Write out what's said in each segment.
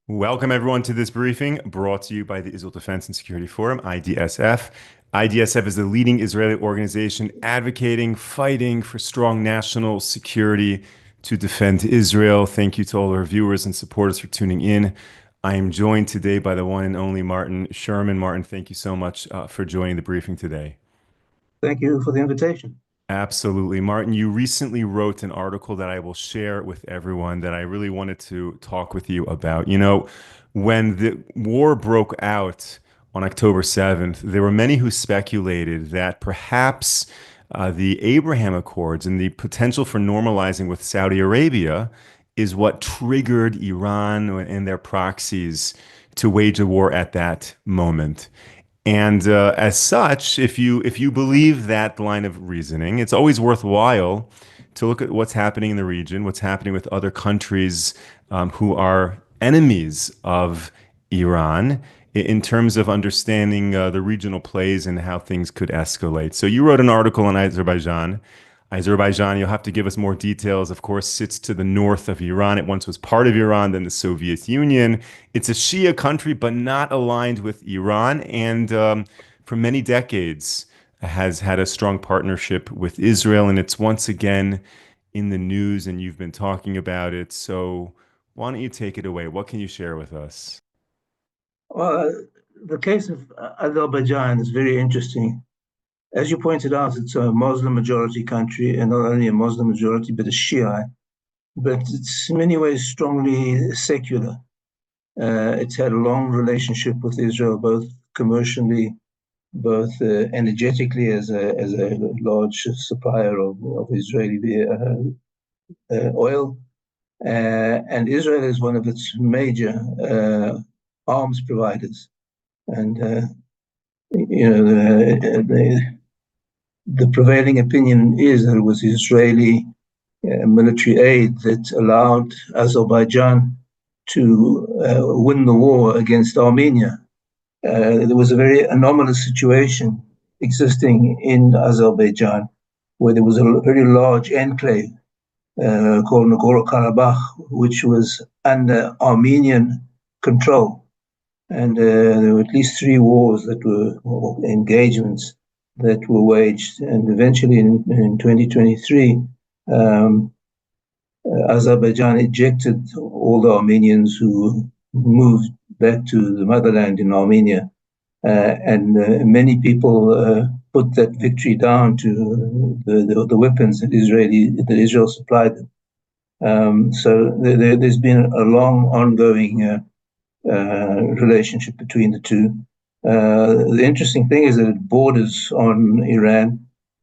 Welcome, everyone, to this briefing brought to you by the Israel Defense and Security Forum, IDSF. IDSF is the leading Israeli organization advocating, fighting for strong national security to defend Israel. Thank you to all our viewers and supporters for tuning in. I am joined today by the one and only Martin Sherman. Martin, thank you so much for joining the briefing today. Thank you for the invitation. Absolutely. Martin, you recently wrote an article that I will share with everyone that I really wanted to talk with you about. When the war broke out on October 7th, there were many who speculated that perhaps the Abraham Accords and the potential for normalizing with Saudi Arabia is what triggered Iran and their proxies to wage a war at that moment. And as such, if you believe that line of reasoning, it's always worthwhile to look at what's happening in the region, what's happening with other countries who are enemies of Iran, in terms of understanding the regional plays and how things could escalate. So you wrote an article on Azerbaijan. Azerbaijan, you'll have to give us more details, of course, sits to the north of Iran. It once was part of Iran, then the Soviet Union. It's a Shia country, but not aligned with Iran. And for many decades has had a strong partnership with Israel. And it's once again in the news, and you've been talking about it. So why don't you take it away? What can you share with us? Well, the case of Azerbaijan is very interesting. As you pointed out, it's a Muslim majority country, and not only a Muslim majority, but a Shia. But it's in many ways strongly secular. It's had a long relationship with Israel, both commercially, both energetically as a large supplier of Israeli oil. And Israel is one of its major arms providers. And the prevailing opinion is that it was Israeli military aid that allowed Azerbaijan to win the war against Armenia. There was a very anomalous situation existing in Azerbaijan where there was a very large enclave called Nagorno-Karabakh, which was under Armenian control. And there were at least three wars that were, or engagements that were waged. And eventually in 2023, Azerbaijan ejected all the Armenians who moved back to the motherland in Armenia. And many people put that victory down to the weapons that Israel supplied them. So there's been a long ongoing relationship between the two. The interesting thing is that it borders on Iran,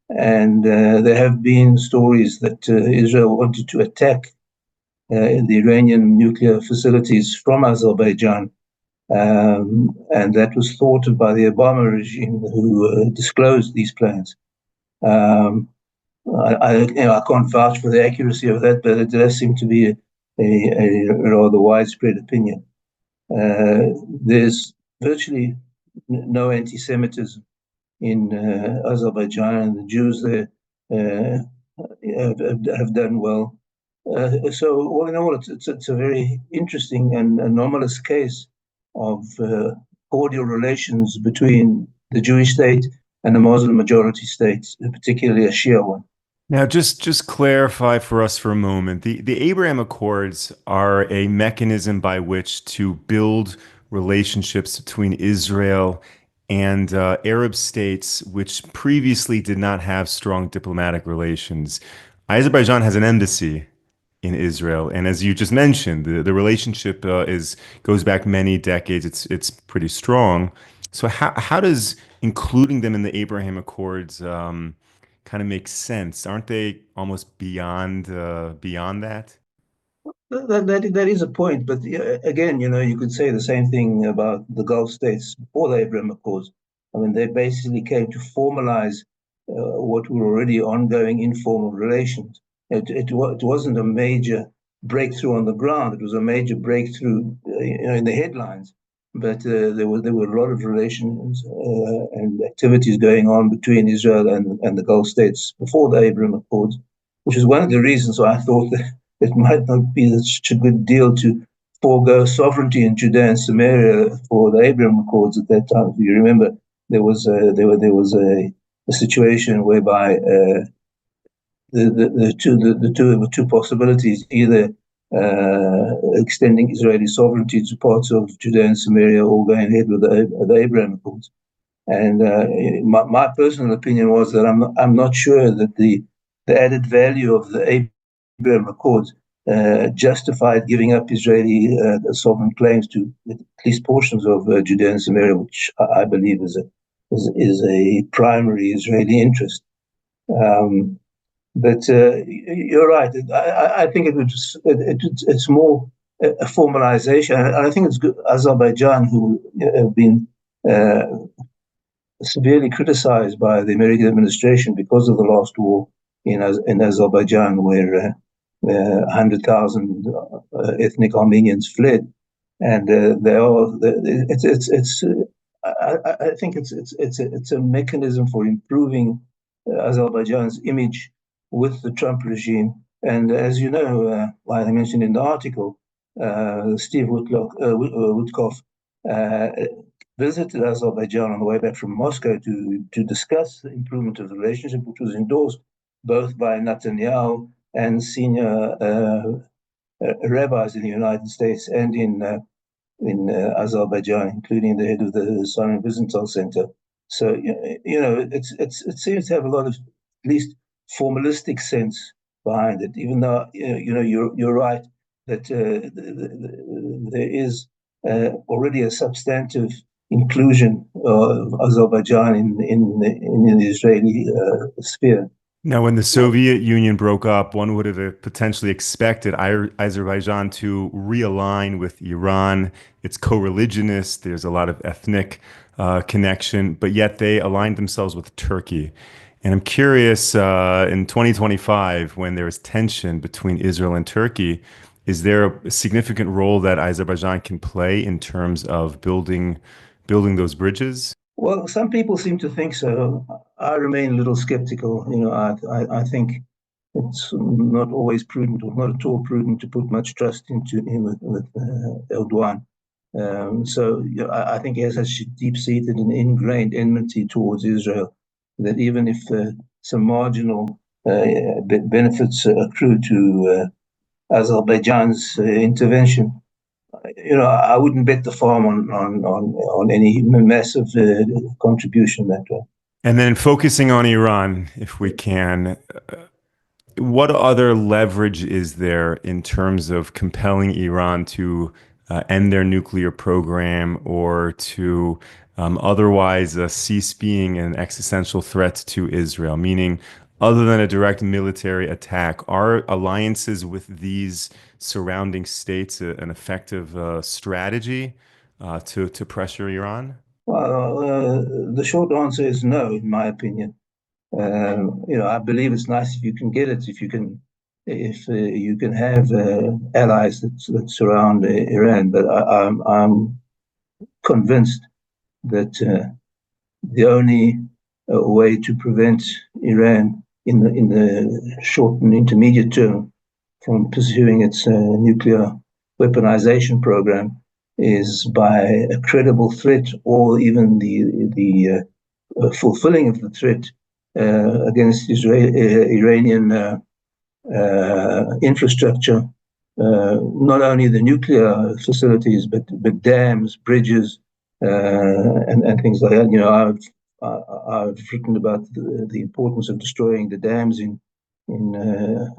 and there have been stories that Israel wanted to attack the Iranian nuclear facilities from Azerbaijan, and that was thwarted by the Obama regime, who disclosed these plans. I can't vouch for the accuracy of that, but it does seem to be a rather widespread opinion. There's virtually no anti-Semitism in Azerbaijan, and the Jews there have done well. So, all in all, it's a very interesting and anomalous case of cordial relations between the Jewish state and the Muslim majority states, particularly a Shia one. Now, just clarify for us for a moment. The Abraham Accords are a mechanism by which to build relationships between Israel and Arab states which previously did not have strong diplomatic relations. Azerbaijan has an embassy in Israel, and as you just mentioned, the relationship is goes back many decades. It's pretty strong. So how does including them in the Abraham Accords kind of makes sense? Aren't they almost beyond that? That is a point, but again, you could say the same thing about the Gulf states before the Abraham Accords. I mean, they basically came to formalize what were already ongoing informal relations. It wasn't a major breakthrough on the ground. It was a major breakthrough, in the headlines. But there were a lot of relations and activities going on between Israel and the Gulf states before the Abraham Accords, which is one of the reasons why I thought that it might not be such a good deal to forego sovereignty in Judea and Samaria for the Abraham Accords at that time. If you remember, there was a situation whereby the two possibilities, either extending Israeli sovereignty to parts of Judea and Samaria or going ahead with the Abraham Accords. And my personal opinion was that I'm not sure that the added value of the Abraham Accords justified giving up Israeli sovereign claims to at least portions of Judea and Samaria, which I believe is a primary Israeli interest. But you're right. I think it's more a formalization. And I think it's good. Azerbaijan, who have been severely criticized by the American administration because of the last war in Azerbaijan, where 100,000 ethnic Armenians fled, and they are. It's. I think it's a mechanism for improving Azerbaijan's image with the Trump regime. And as you know, like I mentioned in the article, Steve Woodcock uh, visited Azerbaijan on the way back from Moscow to discuss the improvement of the relationship, which was endorsed both by Netanyahu and senior rabbis in the United States and in Azerbaijan, including the head of the Simon Wiesenthal Center. So it seems to have a lot of at least formalistic sense behind it. Even though you're right that there is already a substantive inclusion of Azerbaijan in the Israeli sphere. Now, when the Soviet Union broke up, one would have potentially expected Azerbaijan to realign with Iran. It's co-religionist. There's a lot of ethnic connection, but yet they aligned themselves with Turkey. And I'm curious, in 2025, when there is tension between Israel and Turkey, is there a significant role that Azerbaijan can play in terms of building those bridges? Well, some people seem to think so. I remain a little skeptical. I think it's not always prudent, or not at all prudent, to put much trust into him with Erdogan. I think he has such deep-seated and ingrained enmity towards Israel that even if some marginal benefits accrue to Azerbaijan's intervention, I wouldn't bet the farm on any massive contribution that way. And then focusing on Iran, if we can, what other leverage is there in terms of compelling Iran to end their nuclear program or to otherwise cease being an existential threat to Israel? Meaning, other than a direct military attack, are alliances with these surrounding states an effective strategy to pressure Iran? Well, the short answer is no, in my opinion. I believe it's nice if you can get it, if you can have allies that surround Iran. But I'm convinced that the only way to prevent Iran in the short and intermediate term from pursuing its nuclear weaponization program is by a credible threat, or even the fulfilling of the threat against Iranian infrastructure, not only the nuclear facilities, but dams, bridges, and things like that. I've written about the importance of destroying the dams in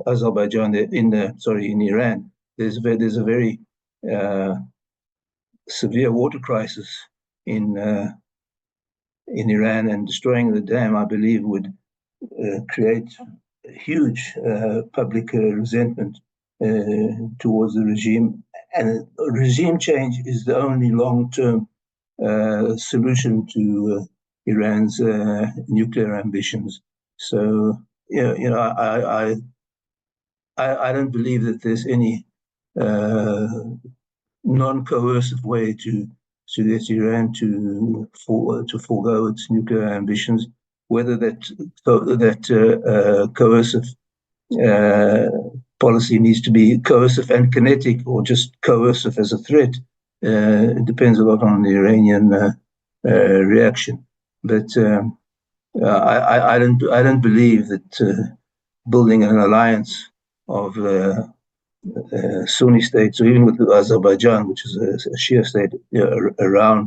Azerbaijan, in Iran. There's a very severe water crisis in Iran, and destroying the dam, I believe, would create huge public resentment towards the regime. And regime change is the only long-term solution to Iran's nuclear ambitions. So, I don't believe that there's any non-coercive way to get Iran to forego its nuclear ambitions, whether that coercive policy needs to be coercive and kinetic, or just coercive as a threat. It depends a lot on the Iranian reaction. But I don't believe that building an alliance of Sunni states, or even with Azerbaijan, which is a Shia state, around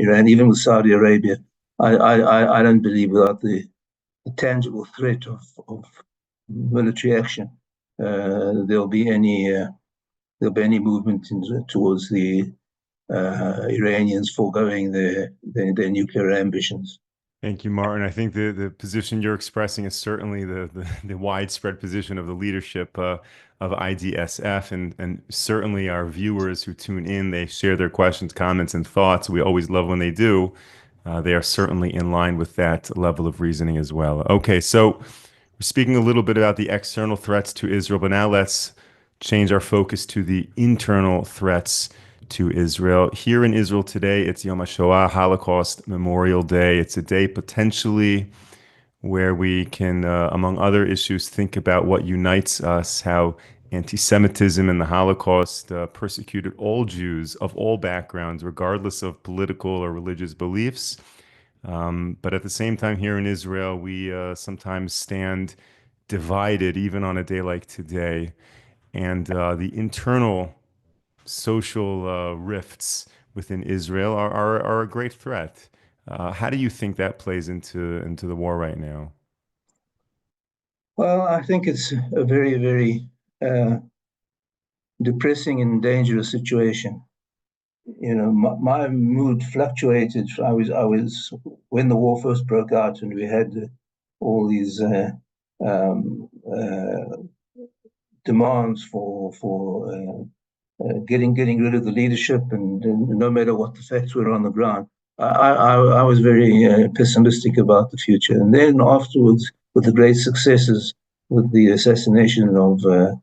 Iran, even with Saudi Arabia, I don't believe without the tangible threat of military action, there'll be any movement towards the Iranians foregoing their nuclear ambitions. Thank you, Martin. I think the position you're expressing is certainly the widespread position of the leadership of IDSF, and certainly our viewers who tune in, they share their questions, comments, and thoughts. We always love when they do. They are certainly in line with that level of reasoning as well. Okay, so we're speaking a little bit about the external threats to Israel, but now let's change our focus to the internal threats to Israel. Here in Israel today, it's Yom HaShoah, Holocaust Memorial Day. It's a day potentially where we can, among other issues, think about what unites us, how anti-Semitism and the Holocaust persecuted all Jews of all backgrounds, regardless of political or religious beliefs. But at the same time, here in Israel, we sometimes stand divided, even on a day like today. And the internal social rifts within Israel are a great threat. How do you think that plays into the war right now? Well, I think it's a very, very depressing and dangerous situation. My mood fluctuated. I was when the war first broke out, and we had all these um, demands for getting rid of the leadership, and no matter what the facts were on the ground. I was very pessimistic about the future. And then afterwards, with the great successes, with the assassination of the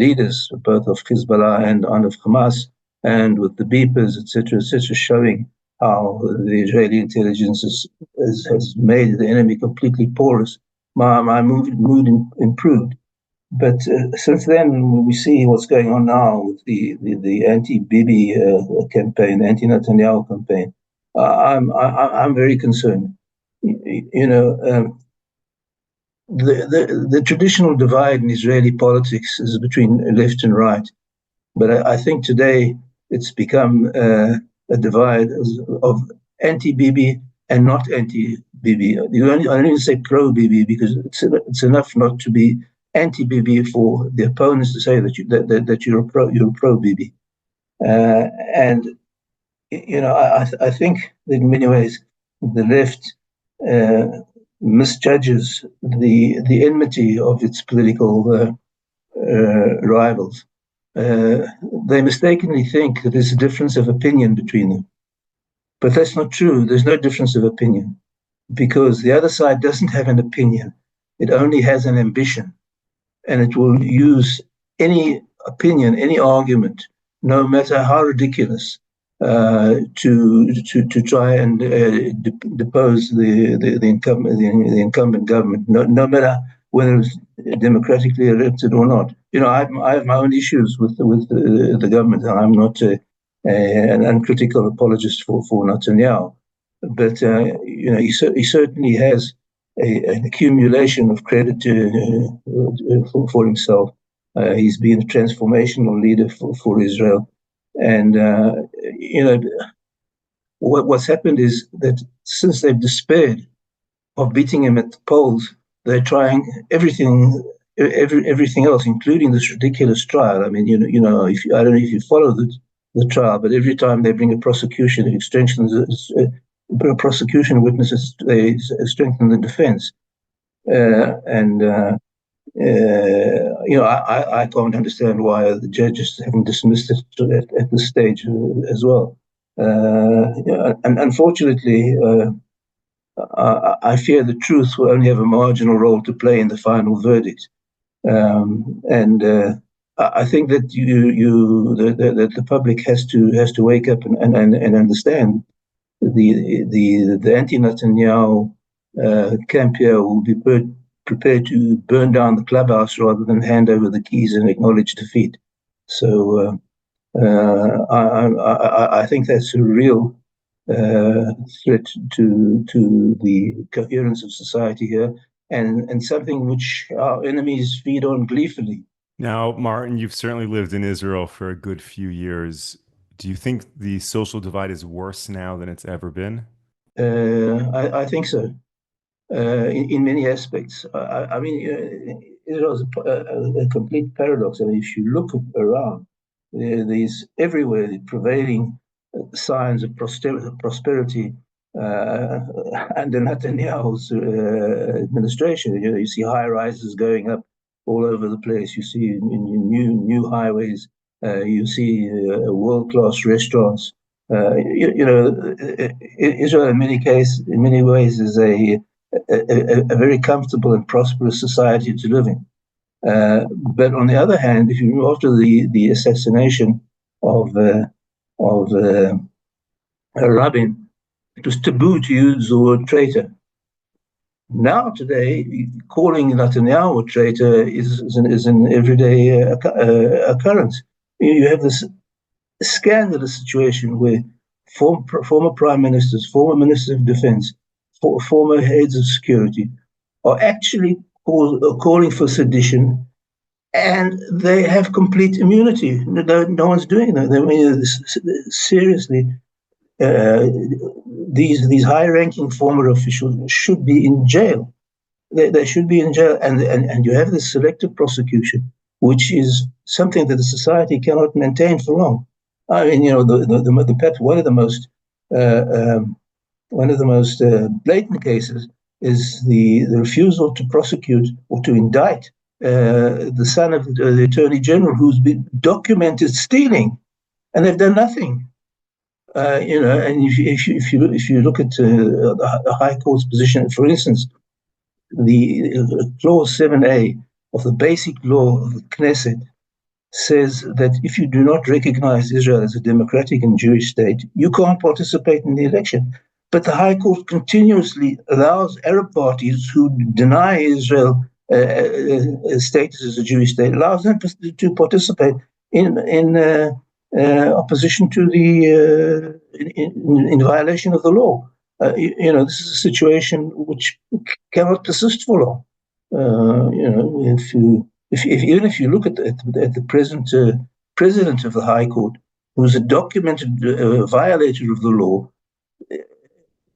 leaders, both of Hezbollah and of Hamas, and with the beepers, etc., showing how the Israeli intelligence has made the enemy completely porous, my mood improved. But since then, when we see what's going on now with the anti-Bibi campaign, anti-Netanyahu campaign, I'm very concerned. The traditional divide in Israeli politics is between left and right, but I think today it's become a divide of anti-Bibi and not anti-Bibi. I don't even say pro-Bibi, because it's enough not to be anti-Bibi for the opponents to say that you're pro-Bibi. And I think that in many ways the left misjudges the enmity of its political rivals. They mistakenly think that there's a difference of opinion between them. But that's not true. There's no difference of opinion, because the other side doesn't have an opinion. It only has an ambition, and it will use any opinion, any argument, no matter how ridiculous, to try and depose the incumbent government, no matter whether it's democratically elected or not. I have my own issues with the government, and I'm not an uncritical apologist for Netanyahu, but he certainly has an accumulation of credit for himself. He's been a transformational leader for Israel. And, what's happened is that since they've despaired of beating him at the polls, they're trying everything else, including this ridiculous trial. I mean, I don't know if you follow the trial, but every time they bring a prosecution, it strengthens prosecution witnesses, they strengthen the defense. I can't understand why the judges haven't dismissed it at this stage as well. And unfortunately, I fear the truth will only have a marginal role to play in the final verdict. And I think that that the public has to wake up and understand the anti-Netanyahu camp here will be prepared to burn down the clubhouse rather than hand over the keys and acknowledge defeat. So I think that's a real threat to the coherence of society here, and something which our enemies feed on gleefully. Now, Martin, you've certainly lived in Israel for a good few years. Do you think the social divide is worse now than it's ever been? I think so. In many aspects. I mean, it was a complete paradox. I mean, if you look around, there's everywhere the prevailing signs of prosperity under Netanyahu's administration. You see high rises going up all over the place. You see in new highways. You see world class restaurants. Israel in many ways is a very comfortable and prosperous society to live in. But on the other hand, if you after the assassination of Rabin, it was taboo to use the word traitor. Now today, calling Netanyahu a traitor is an everyday occurrence. You have this scandalous situation where former prime ministers, former ministers of defense, former heads of security are actually calling for sedition, and they have complete immunity. No one's doing that. I mean, seriously, uh, these high-ranking former officials should be in jail. They should be in jail, and you have this selective prosecution, which is something that the society cannot maintain for long. I mean, one of the most uh, um, blatant cases is the refusal to prosecute or to indict the son of the attorney general who's been documented stealing, and they've done nothing. And if you look at the High Court's position, for instance, the clause 7A of the basic law of the Knesset says that if you do not recognize Israel as a democratic and Jewish state, you can't participate in the election. But the High Court continuously allows Arab parties who deny Israel status as a Jewish state, allows them to participate in opposition to in violation of the law. This is a situation which cannot persist for long. Even if you look at the present president of the High Court, who's a documented violator of the law,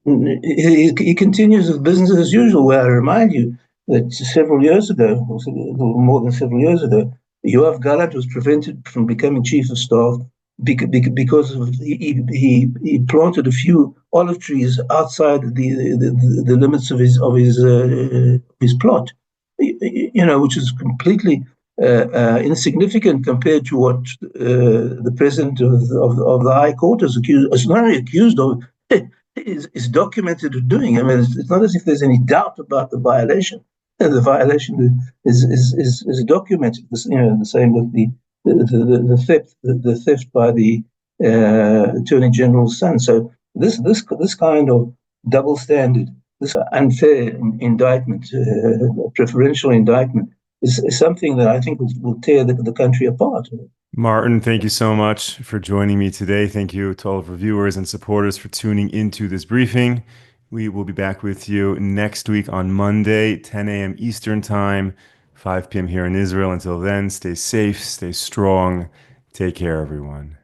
he continues with business as usual. Where I remind you that several years ago, more than several years ago, Yoav Gallant was prevented from becoming chief of staff because he planted a few olive trees outside the limits of his plot, which is completely insignificant compared to what the president of the High Court is not only accused of, is documented of doing. I mean, it's not as if there's any doubt about the violation. The violation is documented. The same with the theft by the attorney general's son. So this kind of double standard, this unfair indictment, preferential indictment, is something that I think will tear the country apart. Martin, thank you so much for joining me today. Thank you to all of our viewers and supporters for tuning into this briefing. We will be back with you next week on Monday, 10 a.m. Eastern Time, 5 p.m. here in Israel. Until then, stay safe, stay strong. Take care, everyone.